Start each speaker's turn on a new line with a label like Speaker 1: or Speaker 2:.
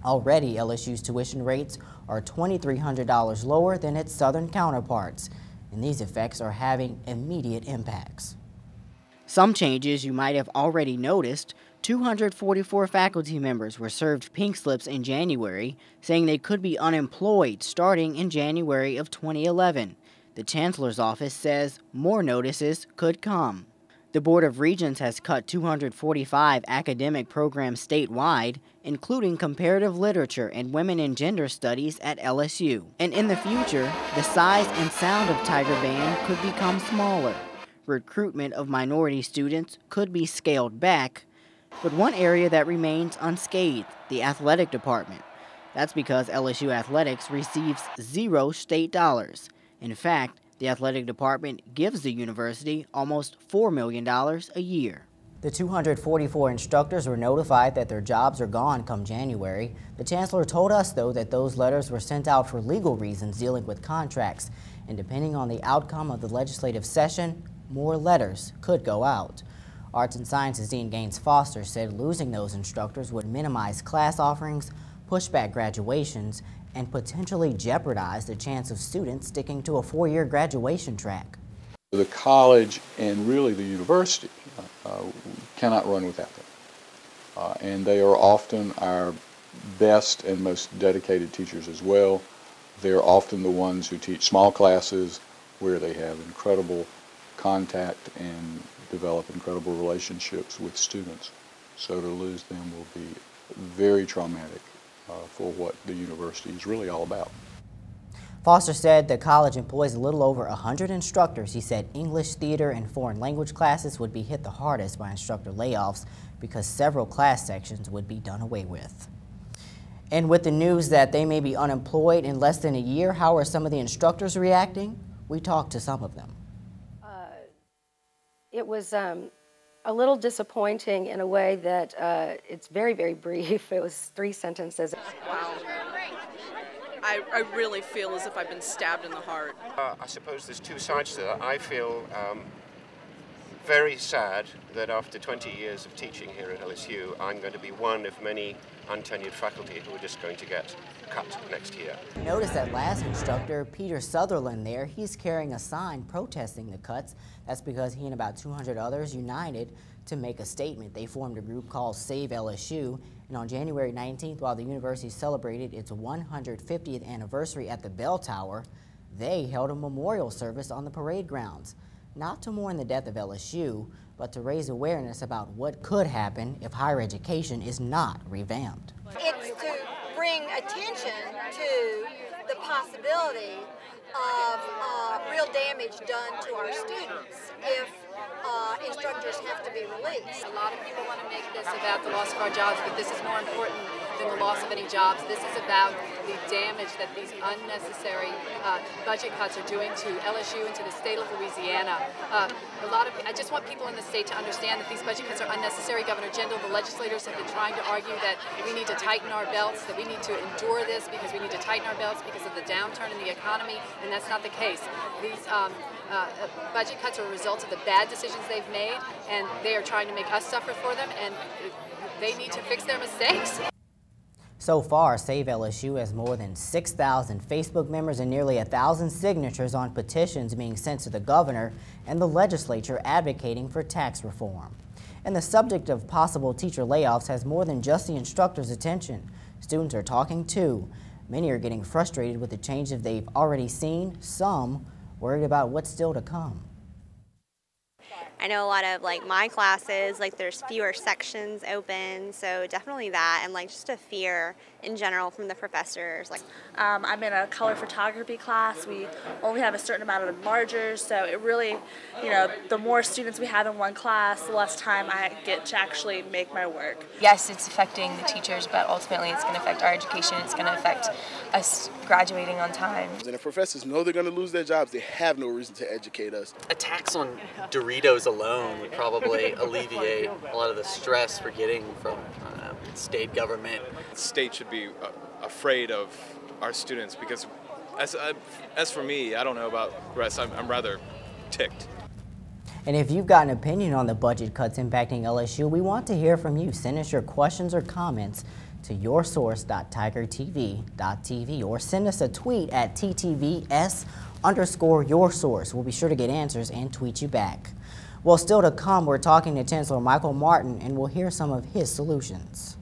Speaker 1: Already, LSU's tuition rates are $2,300 lower than its southern counterparts, and these effects are having immediate impacts. Some changes you might have already noticed: 244 faculty members were served pink slips in January, saying they could be unemployed starting in January of 2011. The Chancellor's office says more notices could come. The Board of Regents has cut 245 academic programs statewide, including comparative literature and women and gender studies at LSU. And in the future, the size and sound of Tiger Band could become smaller. Recruitment of minority students could be scaled back, but one area that remains unscathed: the athletic department. That's because LSU athletics receives 0 state dollars. In fact, the athletic department gives the university almost $4 million a year. The 244 instructors were notified that their jobs are gone come January. The Chancellor told us, though, that those letters were sent out for legal reasons dealing with contracts, and depending on the outcome of the legislative session, more letters could go out. Arts and Sciences Dean Gaines Foster said losing those instructors would minimize class offerings, push back graduations, and potentially jeopardize the chance of students sticking to a 4-year graduation track.
Speaker 2: The college and really the university cannot run without them. And they are often our best and most dedicated teachers as well. They're often the ones who teach small classes where they have incredible contact and develop incredible relationships with students. So to lose them will be very traumatic for what the university is really all about.
Speaker 1: Foster said the college employs a little over 100 instructors. He said English, theater, and foreign language classes would be hit the hardest by instructor layoffs because several class sections would be done away with. And with the news that they may be unemployed in less than a year, how are some of the instructors reacting? We talked to some of them.
Speaker 3: It was a little disappointing in a way that it's very, very brief. It was 3 sentences.
Speaker 4: Wow. I really feel as if I've been stabbed in the heart.
Speaker 5: I suppose there's 2 sides to that. I feel very sad that after 20 years of teaching here at LSU, I'm going to be one of many untenured faculty who are just going to get cut next year.
Speaker 1: Notice that last instructor, Peter Sutherland there, he's carrying a sign protesting the cuts. That's because he and about 200 others united to make a statement. They formed a group called Save LSU, and on January 19th, while the university celebrated its 150th anniversary at the Bell Tower, they held a memorial service on the parade grounds, not to mourn the death of LSU, but to raise awareness about what could happen if higher education is not revamped.
Speaker 6: It's to bring attention to the possibility of real damage done to our students if instructors have to be released.
Speaker 7: A lot of people want to make this about the loss of our jobs, but this is more important than the loss of any jobs. This is about the damage that these unnecessary budget cuts are doing to LSU and to the state of Louisiana. I just want people in the state to understand that these budget cuts are unnecessary. Governor Jindal, the legislators have been trying to argue that we need to tighten our belts, that we need to endure this because we need to tighten our belts because of the downturn in the economy, and that's not the case. These budget cuts are a result of the bad decisions they've made, and they are trying to make us suffer for them, and they need to fix their mistakes.
Speaker 1: So far, Save LSU has more than 6,000 Facebook members and nearly 1,000 signatures on petitions being sent to the governor and the legislature advocating for tax reform. And the subject of possible teacher layoffs has more than just the instructors' attention. Students are talking too. Many are getting frustrated with the changes they've already seen, some worried about what's still to come.
Speaker 8: I know a lot of my classes, there's fewer sections open, so definitely that, and just a fear in general from the professors.
Speaker 9: I'm in a color photography class. We only have a certain amount of enlargers, so it really, the more students we have in one class, the less time I get to actually make my work.
Speaker 10: Yes, it's affecting the teachers, but ultimately it's going to affect our education. It's going to affect us graduating on time.
Speaker 11: And if professors know they're going to lose their jobs, they have no reason to educate us.
Speaker 12: A tax on Doritos alone would probably alleviate a lot of the stress we're getting from state government.
Speaker 13: The state should be afraid of our students because, as for me, I don't know about the rest, I'm rather ticked.
Speaker 1: And if you've got an opinion on the budget cuts impacting LSU, we want to hear from you. Send us your questions or comments to yoursource.tigertv.tv or send us a tweet at TTVS_yoursource. We'll be sure to get answers and tweet you back. Well, still to come, we're talking to Chancellor Michael Martin, and we'll hear some of his solutions.